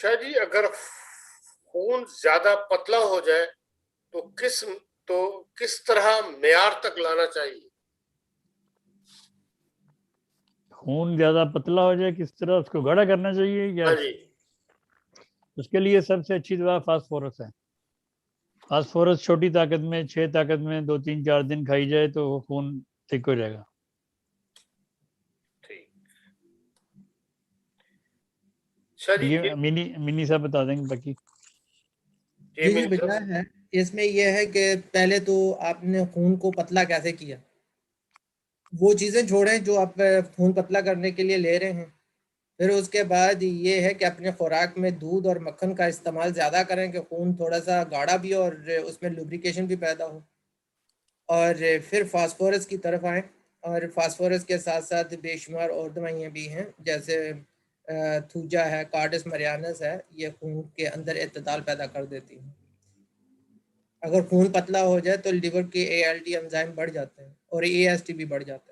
शायद जी अगर खून ज्यादा पतला हो जाए तो किस तरह मेयार तक लाना चाहिए? खून ज्यादा पतला हो जाए किस तरह उसको गाढ़ा करना चाहिए या? हाँ जी। उसके लिए सबसे अच्छी दवा फास्फोरस है। फास्फोरस छोटी ताकत में, 6 ताकत में 2 3 4 दिन खाई जाए तो वो खून ठीक हो जाएगा। ठीक। शायद ये जी मिनी मिनी साहब बता देंगे बाकी। जी जी जी मीन बेटा साहब। है। इसमें यह है कि पहले तो आपने खून को पतला कैसे किया, वो चीज़ें छोड़ें जो आप खून पतला करने के लिए ले रहे हैं। फिर उसके बाद ये है कि अपने खुराक में दूध और मक्खन का इस्तेमाल ज़्यादा करें कि खून थोड़ा सा गाढ़ा भी हो और उसमें लुब्रिकेशन भी पैदा हो। और फिर फास्फोरस की तरफ आएँ, और फास्फोरस के साथ साथ बेशुमार और दवाइयाँ भी हैं, जैसे थूजा है, कार्डस मरियानस है, ये खून के अंदर एतदाल पैदा कर देती हैं। अगर खून पतला हो जाए तो लिवर के ALT एंजाइम बढ़ जाते हैं और AST भी बढ़ जाता है।